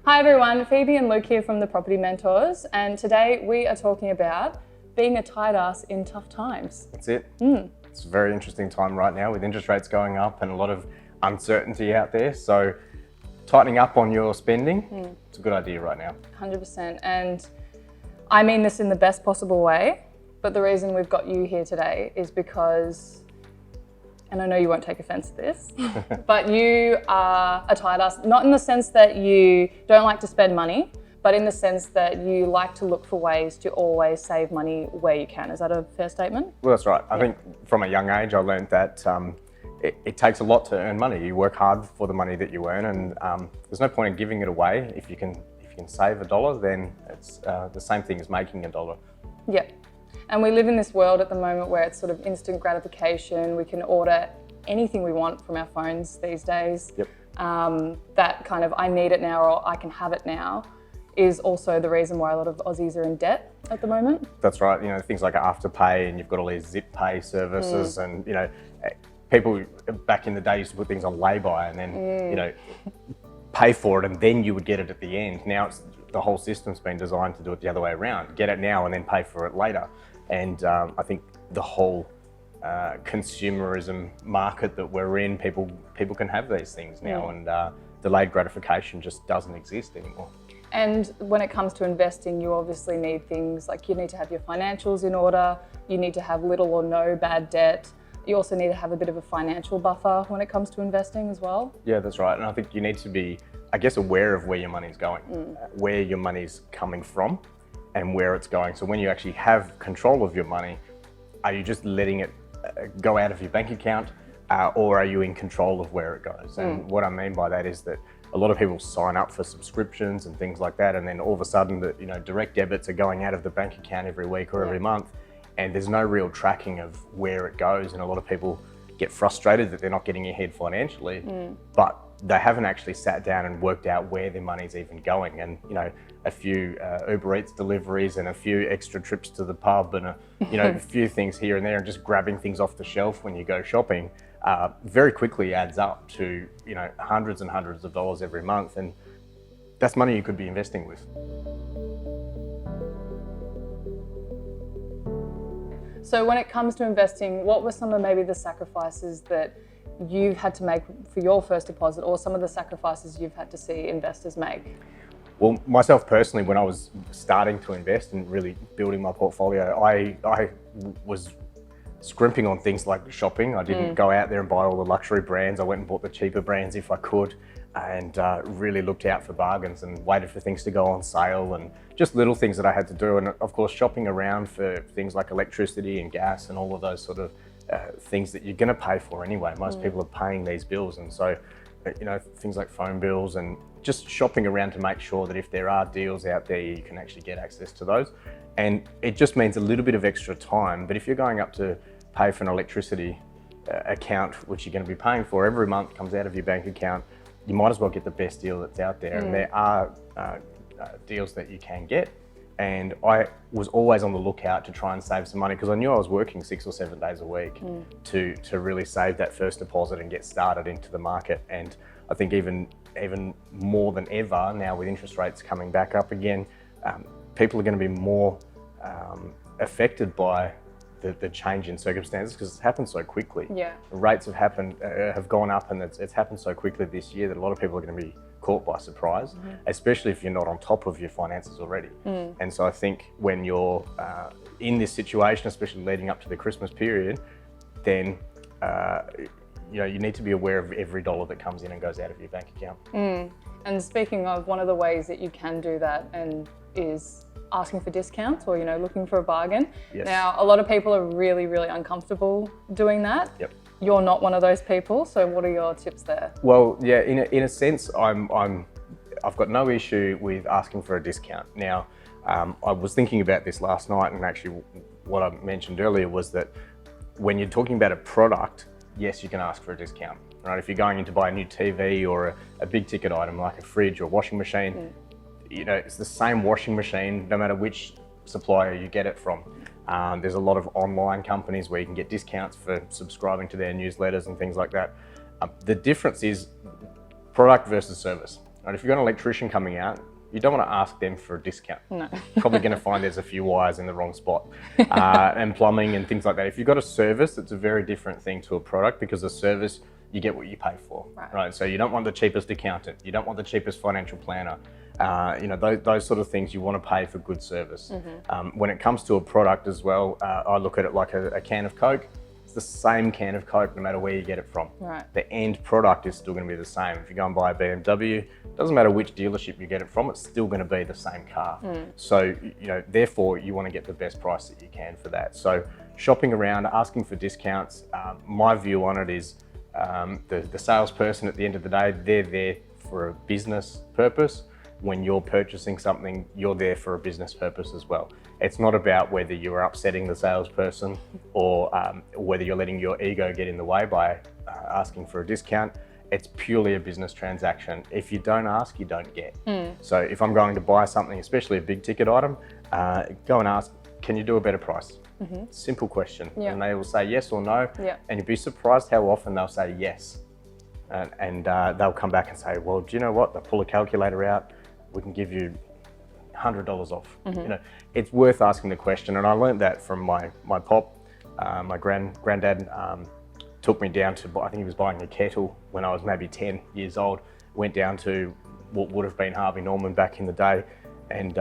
Hi everyone, Phoebe and Luke here from the Property Mentors, and today we are talking about being a tight ass in tough times. That's it. It's a very interesting time right now with interest rates going up and a lot of uncertainty out there. So tightening up on your spending, it's a good idea right now. 100%, and I mean this in the best possible way, but the reason we've got you here today is because, and I know you won't take offense to this, but you are a tight ass, not in the sense that you don't like to spend money, but in the sense that you like to look for ways to always save money where you can. Is that a fair statement? Well, that's right. I think from a young age, I learned that it takes a lot to earn money. You work hard for the money that you earn, and there's no point in giving it away. If you can save $1, then it's the same thing as making $1. Yeah. And we live in this world at the moment where it's sort of instant gratification. We can order anything we want from our phones these days. Yep. That kind of I need it now or I can have it now is also the reason why a lot of Aussies are in debt at the moment. That's right. You know, things like Afterpay, and you've got all these zip pay services, and you know, people back in the day used to put things on lay-by and then you know, pay for it and then you would get it at the end. Now the whole system's been designed to do it the other way around. Get it now and then pay for it later. And I think the whole consumerism market that we're in, people can have these things now, and delayed gratification just doesn't exist anymore. And when it comes to investing, you obviously need things like you need to have your financials in order, you need to have little or no bad debt. You also need to have a bit of a financial buffer when it comes to investing as well. Yeah, that's right. And I think you need to be, I guess, aware of where your money's going, where your money's coming from and where it's going. So when you actually have control of your money, are you just letting it go out of your bank account or are you in control of where it goes? And what I mean by that is that a lot of people sign up for subscriptions and things like that, and then all of a sudden the direct debits are going out of the bank account every week or every month, and there's no real tracking of where it goes. And a lot of people get frustrated that they're not getting ahead financially, but they haven't actually sat down and worked out where their money's even going. And a few Uber Eats deliveries and a few extra trips to the pub and a few things here and there, and just grabbing things off the shelf when you go shopping very quickly adds up to hundreds and hundreds of dollars every month, and that's money you could be investing with. So when it comes to investing, what were some of maybe the sacrifices that you've had to make for your first deposit, or some of the sacrifices you've had to see investors make? Well, myself personally, when I was starting to invest and really building my portfolio, I was scrimping on things like shopping. I didn't go out there and buy all the luxury brands. I went and bought the cheaper brands if I could, and really looked out for bargains and waited for things to go on sale, and just little things that I had to do. And of course, shopping around for things like electricity and gas and all of those sort of things that you're going to pay for anyway. Most people are paying these bills, and so things like phone bills, and just shopping around to make sure that if there are deals out there, you can actually get access to those. And it just means a little bit of extra time. But if you're going up to pay for an electricity account, which you're going to be paying for every month, comes out of your bank account, you might as well get the best deal that's out there. And there are deals that you can get. And I was always on the lookout to try and save some money, because I knew I was working 6 or 7 days a week to really save that first deposit and get started into the market. And I think even more than ever now, with interest rates coming back up again, people are going to be more affected by the change in circumstances, because it's happened so quickly. Yeah. Rates have gone up, and it's happened so quickly this year that a lot of people are going to be caught by surprise, especially if you're not on top of your finances already. And so I think when you're in this situation, especially leading up to the Christmas period, then you need to be aware of every dollar that comes in and goes out of your bank account. And speaking of, one of the ways that you can do that is asking for discounts, or looking for a bargain. Yes. Now, a lot of people are really, really uncomfortable doing that. Yep. You're not one of those people, so what are your tips there? Well, yeah, in a sense, I've got no issue with asking for a discount. Now, I was thinking about this last night, and actually what I mentioned earlier was that when you're talking about a product, yes, you can ask for a discount, right? If you're going in to buy a new TV or a big ticket item like a fridge or washing machine, it's the same washing machine no matter which supplier you get it from. There's a lot of online companies where you can get discounts for subscribing to their newsletters and things like that. The difference is product versus service. Right? If you've got an electrician coming out, you don't want to ask them for a discount. No. Probably going to find there's a few wires in the wrong spot, and plumbing and things like that. If you've got a service, it's a very different thing to a product, because a service, you get what you pay for, right? So you don't want the cheapest accountant, you don't want the cheapest financial planner. Those sort of things, you want to pay for good service. When it comes to a product as well, I look at it like a can of Coke. It's the same can of Coke no matter where you get it from. The end product is still going to be the same. If you go and buy a BMW, it doesn't matter which dealership you get it from, it's still going to be the same car. So, therefore you want to get the best price that you can for that. So shopping around, asking for discounts, my view on it is the salesperson at the end of the day, they're there for a business purpose. When you're purchasing something, you're there for a business purpose as well. It's not about whether you're upsetting the salesperson or whether you're letting your ego get in the way by asking for a discount. It's purely a business transaction. If you don't ask, you don't get. So if I'm going to buy something, especially a big ticket item, go and ask, can you do a better price? Simple question. And they will say yes or no. And you'd be surprised how often they'll say yes. And they'll come back and say, well, do you know what? They'll pull a calculator out. We can give you $100 off. It's worth asking the question. And I learned that from my pop. My granddad took me down to, I think he was buying a kettle when I was maybe 10 years old. Went down to what would have been Harvey Norman back in the day. And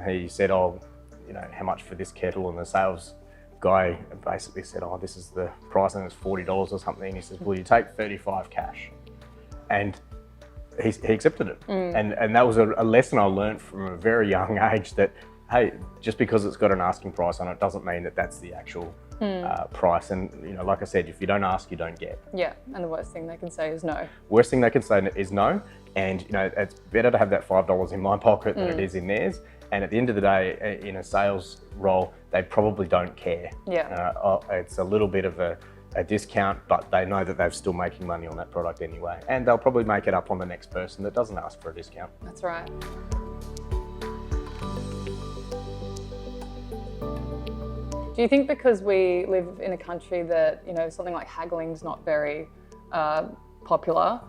he said, how much for this kettle? And the sales guy basically said, this is the price, and it's $40 or something. And he says, will you take 35 cash? And he accepted it. And that was a lesson I learned from a very young age, that, hey, just because it's got an asking price on it doesn't mean that that's the actual price. And, like I said, if you don't ask, you don't get. Yeah, and the worst thing they can say is no. Worst thing they can say is no. And, it's better to have that $5 in my pocket than it is in theirs. And at the end of the day, in a sales role, they probably don't care. It's a little bit of a discount, but they know that they're still making money on that product anyway. And they'll probably make it up on the next person that doesn't ask for a discount. That's right. Do you think because we live in a country that, something like haggling's not very popular,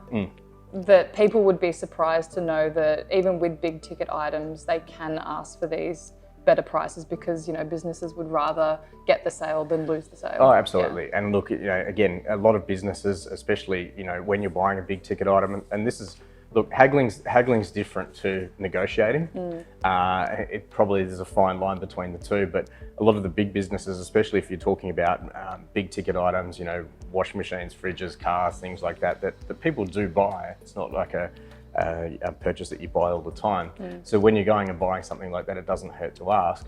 that people would be surprised to know that even with big ticket items, they can ask for these better prices because, businesses would rather get the sale than lose the sale? Oh, absolutely. And look, again, a lot of businesses, especially, when you're buying a big ticket item, and this is, look, haggling's different to negotiating. It probably, there's a fine line between the two, but a lot of the big businesses, especially if you're talking about big ticket items, washing machines, fridges, cars, things like that people do buy. It's not like a purchase that you buy all the time. So when you're going and buying something like that, it doesn't hurt to ask.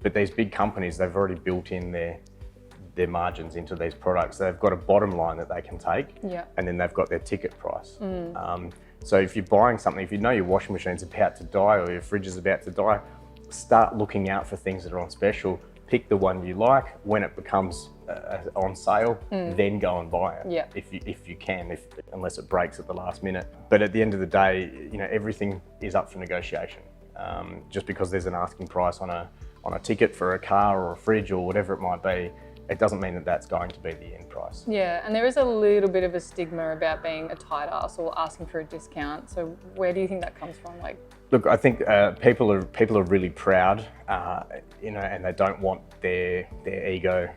But these big companies, they've already built in their margins into these products. They've got a bottom line that they can take, and then they've got their ticket price. So if you're buying something, if you know your washing machine's about to die or your fridge is about to die, start looking out for things that are on special. Pick the one you like. When it becomes on sale, then go and buy it. If you can, unless it breaks at the last minute. But at the end of the day, everything is up for negotiation. Just because there's an asking price on a ticket for a car or a fridge or whatever it might be, it doesn't mean that that's going to be the end price. Yeah, and there is a little bit of a stigma about being a tight arse or asking for a discount. So where do you think that comes from? Look, I think people are really proud, and they don't want their ego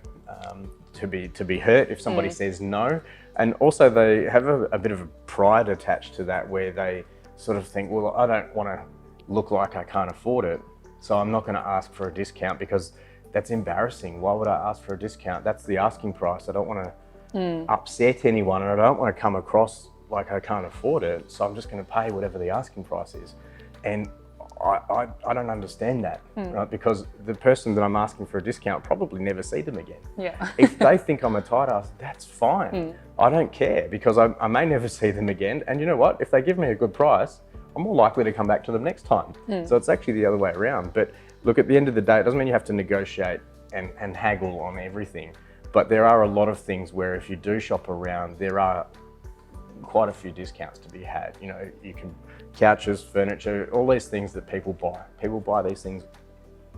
to be hurt if somebody says no. And also they have a bit of a pride attached to that, where they sort of think, well, I don't want to look like I can't afford it, so I'm not going to ask for a discount because that's embarrassing. Why would I ask for a discount? That's the asking price. I don't want to upset anyone, and I don't want to come across like I can't afford it, so I'm just going to pay whatever the asking price is. And I don't understand that, right? Because the person that I'm asking for a discount probably never see them again. If they think I'm a tight ass, that's fine. I don't care, because I may never see them again. And you know what? If they give me a good price, I'm more likely to come back to them next time. So it's actually the other way around. But look, at the end of the day, it doesn't mean you have to negotiate and haggle on everything. But there are a lot of things where if you do shop around, there are quite a few discounts to be had. You can couches, furniture, all these things that people buy. People buy these things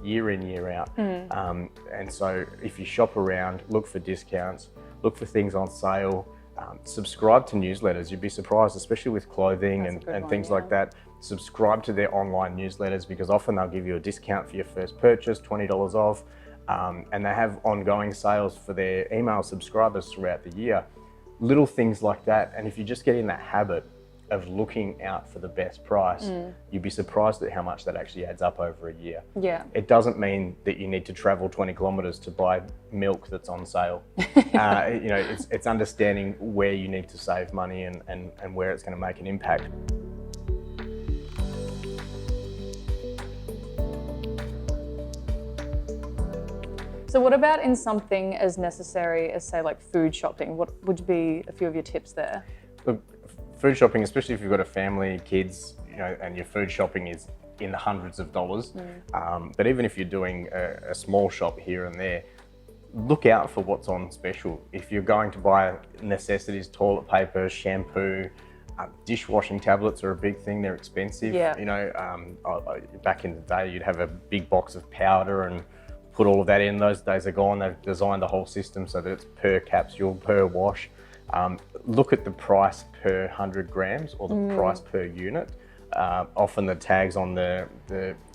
year in, year out. And so if you shop around, look for discounts, look for things on sale. Subscribe to newsletters. You'd be surprised, especially with clothing That's a good and one, things yeah. like that. Subscribe to their online newsletters because often they'll give you a discount for your first purchase, $20 off, and they have ongoing sales for their email subscribers throughout the year. Little things like that, and if you just get in that habit of looking out for the best price, you'd be surprised at how much that actually adds up over a year. Yeah. It doesn't mean that you need to travel 20 kilometers to buy milk that's on sale. It's understanding where you need to save money and where it's going to make an impact. So what about in something as necessary as, say, like food shopping? What would be a few of your tips there? Look, food shopping, especially if you've got a family, kids, and your food shopping is in the hundreds of dollars. But even if you're doing a small shop here and there, look out for what's on special. If you're going to buy necessities, toilet paper, shampoo, dishwashing tablets are a big thing. They're expensive. Yeah. Back in the day, you'd have a big box of powder and put all of that in. Those days are gone. They've designed the whole system so that it's per capsule, per wash. Look at the price per 100 grams or the price per unit. Often the tags on the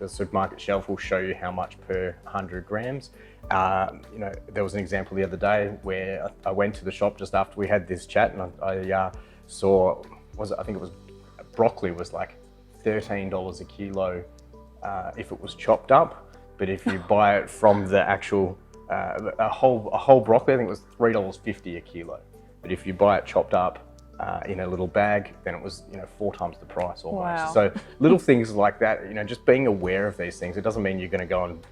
supermarket shelf will show you how much per 100 grams. There was an example the other day where I went to the shop just after we had this chat, and I saw, I think it was broccoli was like $13 a kilo if it was chopped up. But if you buy it from the actual, a whole broccoli, I think it was $3.50 a kilo. But if you buy it chopped up in a little bag, then it was 4 times the price almost. Wow. So little things like that, just being aware of these things. It doesn't mean you're going to go and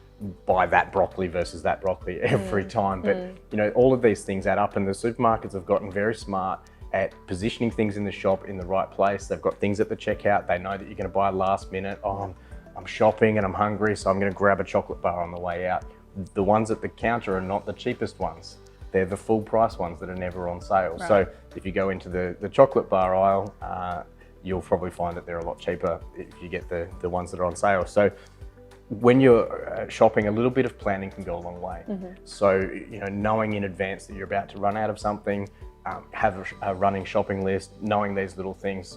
buy that broccoli versus that broccoli every time. But all of these things add up, and the supermarkets have gotten very smart at positioning things in the shop in the right place. They've got things at the checkout. They know that you're going to buy last minute. I'm shopping and I'm hungry, so I'm going to grab a chocolate bar on the way out. The ones at the counter are not the cheapest ones. They're the full price ones that are never on sale. Right. So if you go into the chocolate bar aisle, you'll probably find that they're a lot cheaper if you get the ones that are on sale. So when you're shopping, a little bit of planning can go a long way. So, knowing in advance that you're about to run out of something, have a running shopping list, knowing these little things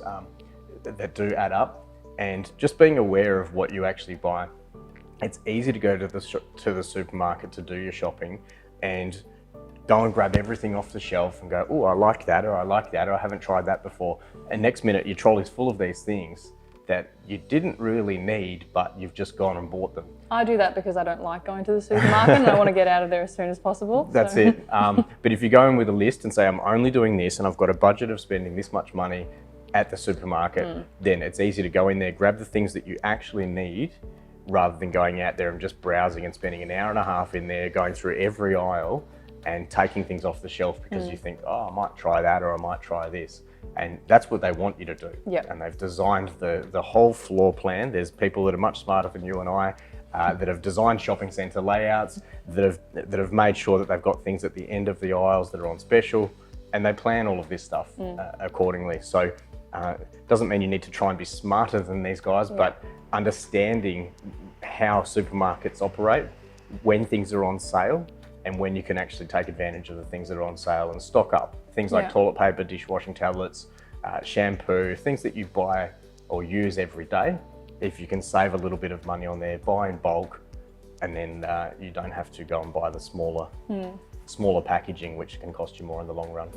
that do add up, and just being aware of what you actually buy. It's easy to go to the supermarket to do your shopping and go and grab everything off the shelf and go, oh, I like that, or I haven't tried that before. And next minute, your trolley's full of these things that you didn't really need, but you've just gone and bought them. I do that because I don't like going to the supermarket and I want to get out of there as soon as possible. That's it. But if you go in with a list and say, I'm only doing this and I've got a budget of spending this much money at the supermarket, then it's easy to go in there, grab the things that you actually need, rather than going out there and just browsing and spending an hour and a half in there, going through every aisle and taking things off the shelf because you think, I might try that, or I might try this. And that's what they want you to do. Yep. And they've designed the whole floor plan. There's people that are much smarter than you and I that have designed shopping centre layouts, that have made sure that they've got things at the end of the aisles that are on special, and they plan all of this stuff accordingly. So doesn't mean you need to try and be smarter than these guys, but understanding how supermarkets operate, when things are on sale, and when you can actually take advantage of the things that are on sale and stock up. Things like toilet paper, dishwashing tablets, shampoo, things that you buy or use every day. If you can save a little bit of money on there, buy in bulk, and then you don't have to go and buy the smaller packaging, which can cost you more in the long run.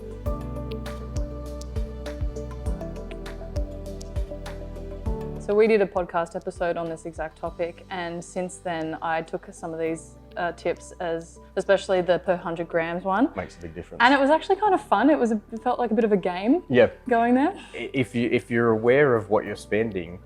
So we did a podcast episode on this exact topic, and since then I took some of these tips, as especially the per 100 grams one. Makes a big difference. And it was actually kind of fun. It felt like a bit of a game. Yeah. Going there. If you're aware of what you're spending,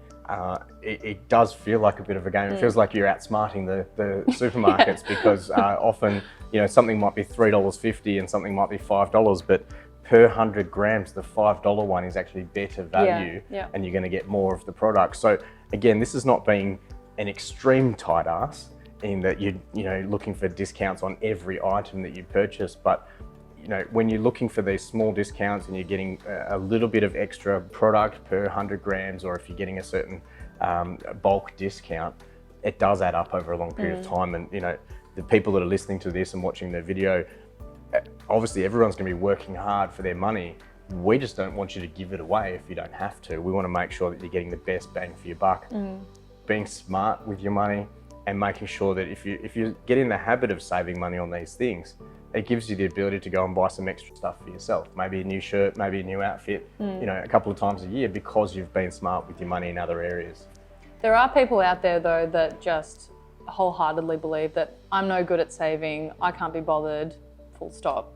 it does feel like a bit of a game. It feels like you're outsmarting the supermarkets because often something might be $3.50 and something might be $5, but per 100 grams, the $5 one is actually better value, and you're going to get more of the product. So again, this is not being an extreme tight ass in that you're looking for discounts on every item that you purchase, but when you're looking for these small discounts and you're getting a little bit of extra product per 100 grams, or if you're getting a certain bulk discount, it does add up over a long period of time. And the people that are listening to this and watching the video, obviously everyone's going to be working hard for their money. We just don't want you to give it away if you don't have to. We want to make sure that you're getting the best bang for your buck. Being smart with your money and making sure that if you get in the habit of saving money on these things, it gives you the ability to go and buy some extra stuff for yourself. Maybe a new shirt, maybe a new outfit, you know, a couple of times a year, because you've been smart with your money in other areas. There are people out there though that just wholeheartedly believe that I'm no good at saving, I can't be bothered, full stop.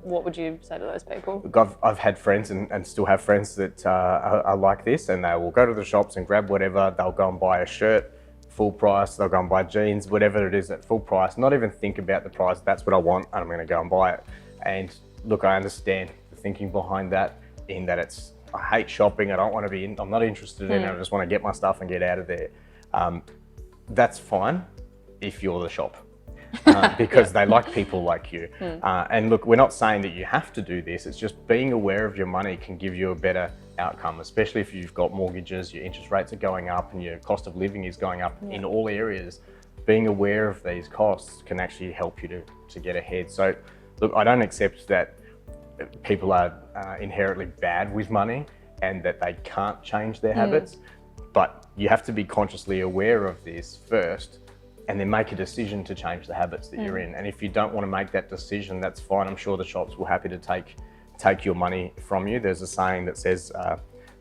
What would you say to those people? Look, I've had friends and still have friends that are like this, and they will go to the shops and grab whatever. They'll go and buy a shirt full price, they'll go and buy jeans, whatever it is at full price, not even think about the price. That's what I want and I'm going to go and buy it. And look, I understand the thinking behind that, in that I hate shopping, I don't want to be in, I'm not interested in it, I just want to get my stuff and get out of there. That's fine if you're the shop. Because they like people like you. And look, we're not saying that you have to do this, it's just being aware of your money can give you a better outcome, especially if you've got mortgages, your interest rates are going up and your cost of living is going up in all areas. Being aware of these costs can actually help you to get ahead. So look, I don't accept that people are inherently bad with money and that they can't change their habits, but you have to be consciously aware of this first and then make a decision to change the habits that you're in. And if you don't want to make that decision, that's fine. I'm sure the shops will happy to take your money from you. There's a saying that says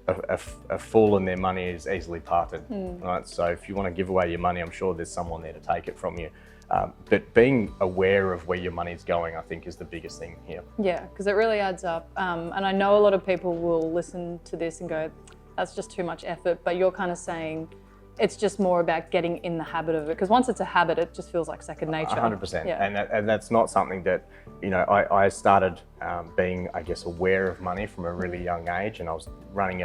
a fool and their money is easily parted, right? So if you want to give away your money, I'm sure there's someone there to take it from you. But being aware of where your money's going, I think, is the biggest thing here. Yeah, because it really adds up. And I know a lot of people will listen to this and go, that's just too much effort, but you're kind of saying, it's just more about getting in the habit of it, because once it's a habit, it just feels like second nature. 100%. Yeah. And that's not something that, you know, I started being, I guess, aware of money from a really young age, and I was running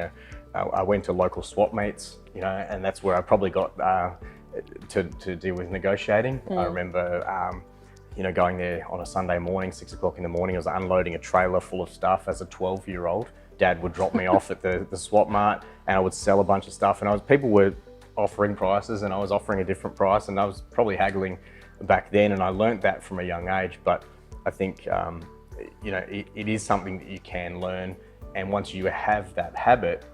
I went to local swap meets, you know, and that's where I probably got to deal with negotiating. I remember, you know, going there on a Sunday morning, 6 o'clock in the morning, I was unloading a trailer full of stuff as a 12-year-old. Dad would drop me off at the swap mart, and I would sell a bunch of stuff, and people were offering prices and I was offering a different price, and I was probably haggling back then, and I learnt that from a young age. But I think you know, it is something that you can learn, and once you have that habit,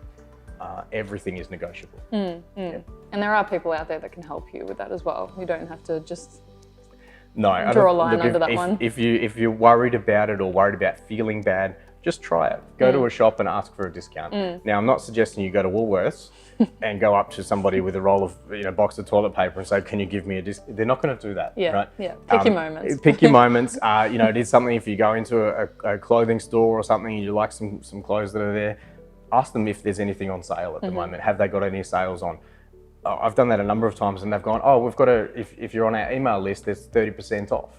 everything is negotiable. Yeah. And there are people out there that can help you with that as well. You don't have to just draw a line under that one. If you're worried about it or worried about feeling bad, just try it. Go to a shop and ask for a discount. Now, I'm not suggesting you go to Woolworths and go up to somebody with a roll of, you know, box of toilet paper and say, "Can you give me a discount?" They're not going to do that, right? Yeah. Pick your moments. Pick your moments. You know, it is something. If you go into a clothing store or something and you like some clothes that are there, ask them if there's anything on sale at the moment. Have they got any sales on? I've done that a number of times, and they've gone, "Oh, we've got if you're on our email list, there's 30% off."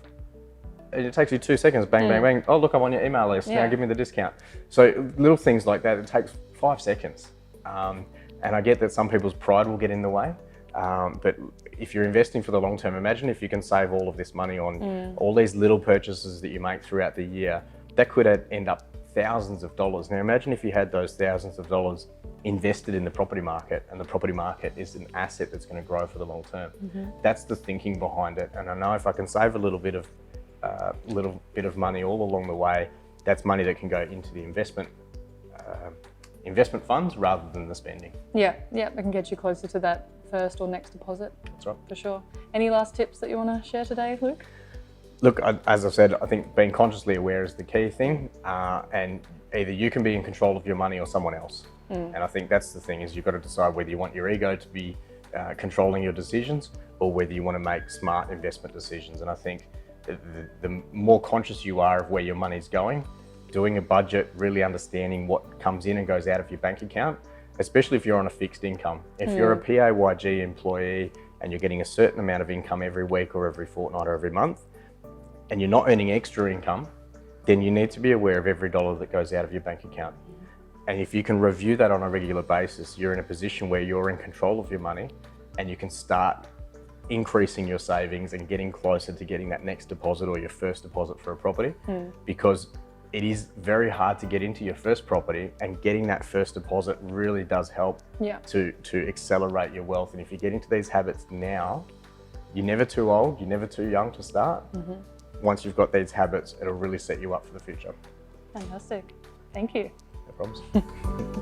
It takes you 2 seconds, bang, bang, bang. Oh, look, I'm on your email list. Now give me the discount. So little things like that, it takes 5 seconds. And I get that some people's pride will get in the way. But if you're investing for the long term, imagine if you can save all of this money on all these little purchases that you make throughout the year. That could end up thousands of dollars. Now imagine if you had those thousands of dollars invested in the property market, and the property market is an asset that's going to grow for the long term. That's the thinking behind it. And I know if I can save a little bit of money all along the way, that's money that can go into the investment funds rather than the spending. Yeah, it can get you closer to that first or next deposit. That's right. For sure. Any last tips that you want to share today, Luke? Look, as I've said, I think being consciously aware is the key thing, and either you can be in control of your money or someone else. And I think that's the thing, is you've got to decide whether you want your ego to be controlling your decisions or whether you want to make smart investment decisions. And I think the more conscious you are of where your money's going, doing a budget, really understanding what comes in and goes out of your bank account, especially if you're on a fixed income. If you're a PAYG employee and you're getting a certain amount of income every week or every fortnight or every month, and you're not earning extra income, then you need to be aware of every dollar that goes out of your bank account. And if you can review that on a regular basis, you're in a position where you're in control of your money, and you can start increasing your savings and getting closer to getting that next deposit or your first deposit for a property. Because it is very hard to get into your first property, and getting that first deposit really does help to accelerate your wealth. And if you get into these habits now, you're never too old, you're never too young to start. once you've got these habits, it'll really set you up for the future. Fantastic. Thank you. No problems.